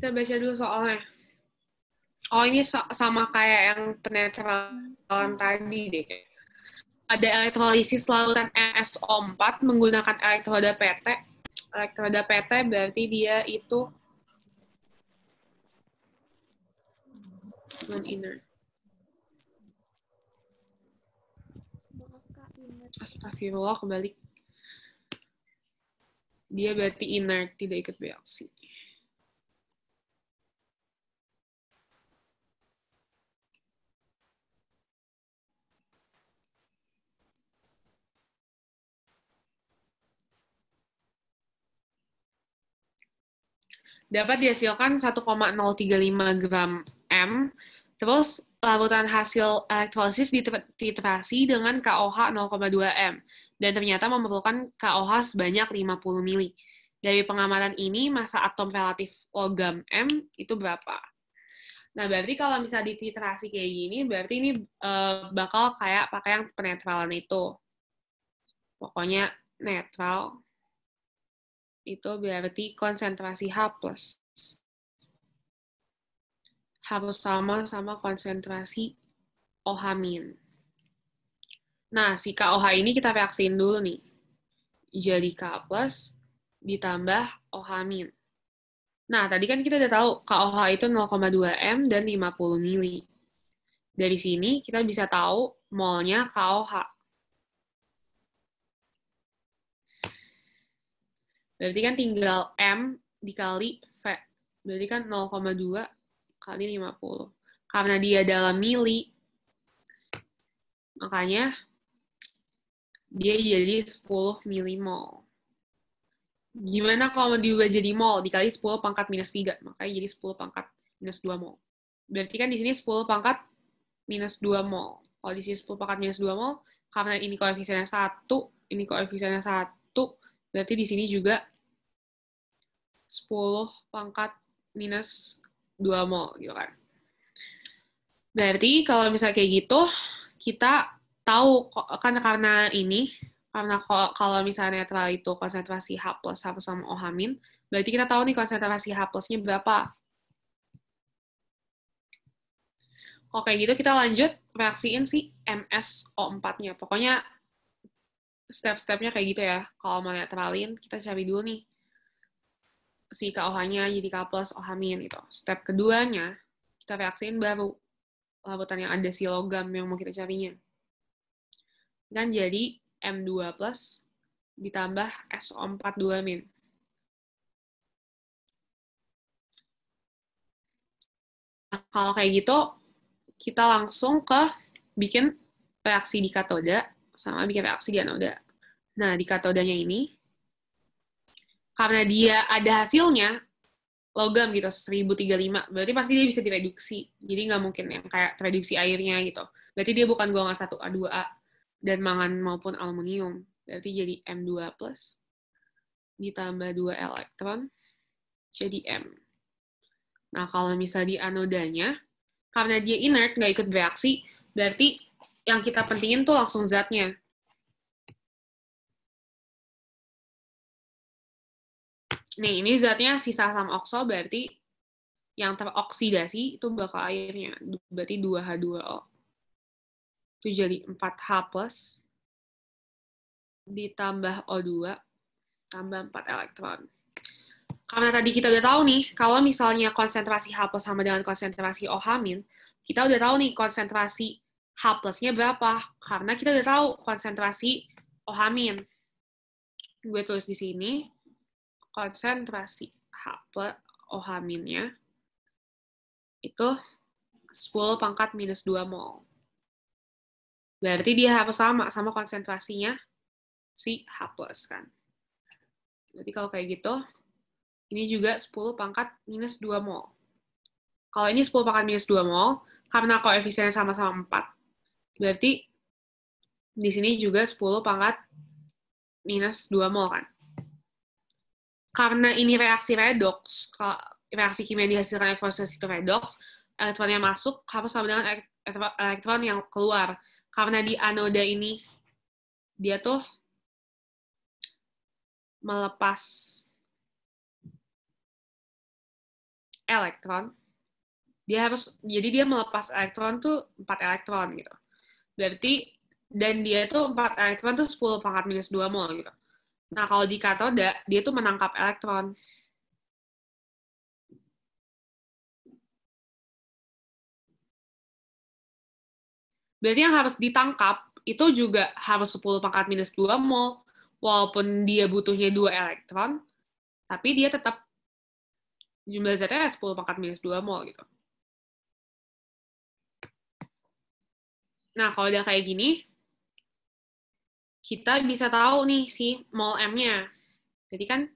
Kita baca dulu soalnya. Oh, ini sama kayak yang penetralan tadi deh. Ada elektrolisis larutan MsO4 menggunakan elektroda PT. Elektroda PT berarti dia itu non-inert. Astagfirullah, kebalik. Dia berarti inert, tidak ikut reaksi. Dapat dihasilkan 1,035 gram M, terus larutan hasil elektrolisis dititrasi dengan KOH 0,2 M, dan ternyata memerlukan KOH sebanyak 50 mili. Dari pengamatan ini, massa atom relatif logam M itu berapa? Nah, berarti kalau misalnya dititrasi kayak gini, berarti ini bakal kayak pakai yang penetralan itu. Pokoknya netral itu berarti konsentrasi H+. Harus sama konsentrasi OH-. Nah, si KOH ini kita reaksiin dulu nih. Jadi K+ ditambah OH-. Nah, tadi kan kita udah tahu KOH itu 0,2 M dan 50 mili. Dari sini kita bisa tahu molnya KOH. Berarti kan tinggal M dikali V. Berarti kan 0,2 kali 50. Karena dia dalam mili, makanya dia jadi 10 milimol. Gimana kalau mau diubah jadi mol? Dikali 10 pangkat minus 3. Makanya jadi 10 pangkat minus 2 mol. Berarti kan di sini 10 pangkat minus 2 mol. Kalau di sini 10 pangkat minus 2 mol, karena ini koefisiennya 1, ini koefisiennya 1, berarti di sini juga 10 pangkat minus 2 mol, gitu kan. Berarti kalau misalnya kayak gitu, kita tahu kan karena ini, karena kalau misalnya netral itu konsentrasi H+ sama OH-, berarti kita tahu nih konsentrasi H+-nya berapa. Oke, gitu kita lanjut reaksiin si MsO4-nya. Pokoknya step-stepnya kayak gitu ya. Kalau mau netralin, kita cari dulu nih si KOH-nya jadi K+ OH- gitu. Step keduanya, kita reaksiin baru larutan yang ada si logam yang mau kita carinya. Dan jadi M2+ ditambah SO4 2-. Nah, kalau kayak gitu, kita langsung ke bikin reaksi di katoda sama bikin reaksi di anoda. Nah, di katodanya ini, karena dia ada hasilnya, logam gitu, 1035, berarti pasti dia bisa direduksi. Jadi nggak mungkin yang kayak reduksi airnya gitu. Berarti dia bukan golongan 1A2A dan mangan maupun aluminium. Berarti jadi M2+ ditambah 2 elektron, jadi M. Nah, kalau misalnya di anodanya, karena dia inert, nggak ikut bereaksi, berarti yang kita pentingin tuh langsung zatnya. Nih, ini zatnya sisa asam okso, berarti yang teroksidasi itu bakal airnya. Berarti 2H2O. Itu jadi 4H+, ditambah O2, tambah 4 elektron. Karena tadi kita udah tahu nih, kalau misalnya konsentrasi H+ sama dengan konsentrasi OH-, kita udah tahu nih konsentrasi H+-nya berapa. Karena kita udah tahu konsentrasi OH-. Gue tulis di sini, konsentrasi OH-nya itu 10 pangkat minus 2 mol. Berarti dia harus sama konsentrasinya si H+ kan. Berarti kalau kayak gitu, ini juga 10 pangkat minus 2 mol. Kalau ini 10 pangkat minus 2 mol, karena koefisiennya sama-sama 4, berarti di sini juga 10 pangkat minus 2 mol kan. Karena ini reaksi redox, reaksi kimia dihasilkan elektrolisis itu redox, elektron yang masuk harus sama dengan elektron yang keluar. Karena di anoda ini, dia tuh melepas elektron, jadi dia melepas elektron tuh 4 elektron gitu. Berarti, dan dia tuh 4 elektron tuh 10 pangkat minus 2 mol gitu. Nah, kalau di katoda, dia tuh menangkap elektron. Berarti yang harus ditangkap itu juga harus 10 pangkat minus 2 mol. Walaupun dia butuhnya 2 elektron, tapi dia tetap jumlah zatnya 10 pangkat minus 2 mol gitu. Nah, kalau udah kayak gini, kita bisa tahu nih si mol M-nya. Jadi kan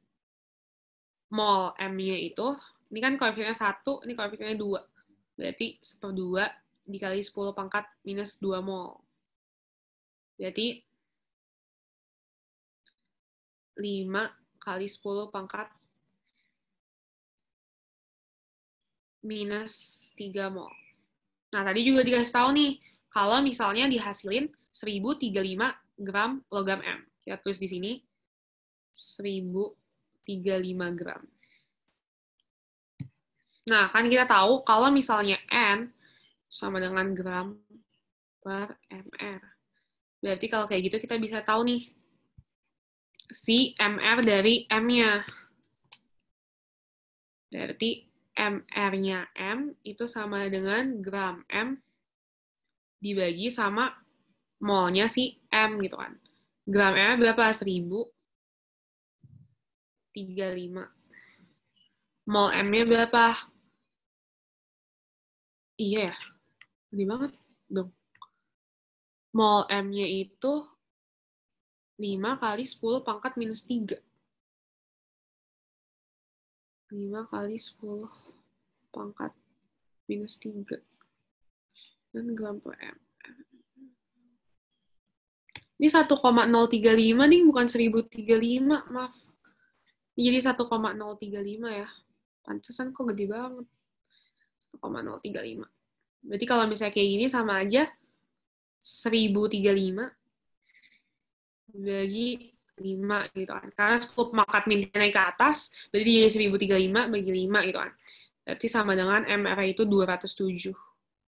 mol M-nya itu, ini kan koefisiennya 1, ini koefisiennya 2. Berarti 1/2 dikali 10 pangkat minus 2 mol. Berarti 5 kali 10 pangkat minus 3 mol. Nah, tadi juga dikasih tahu nih, kalau misalnya dihasilin 1035 gram logam M. Kita tulis di sini, 1035 gram. Nah, kan kita tahu kalau misalnya N sama dengan gram per mr. Berarti kalau kayak gitu kita bisa tahu nih, si mr dari M-nya. Berarti mr-nya M itu sama dengan gram M dibagi sama molnya si M gitu kan. Gram M berapa? 1035. Mol M-nya berapa? Iya ya, gede banget dong. Mol M-nya itu 5 kali 10 pangkat minus 3. 5 kali 10 pangkat minus 3. Dan gram per M. Ini 1,035 nih, bukan 1035, maaf. Jadi 1,035 ya. Pantesan kok gede banget. 1,035. Berarti kalau misalnya kayak gini sama aja 1035 bagi 5 gitu kan. Karena 10 pangkat min naik ke atas, berarti jadi 1035 bagi 5 gitu kan. Berarti sama dengan MR itu 207.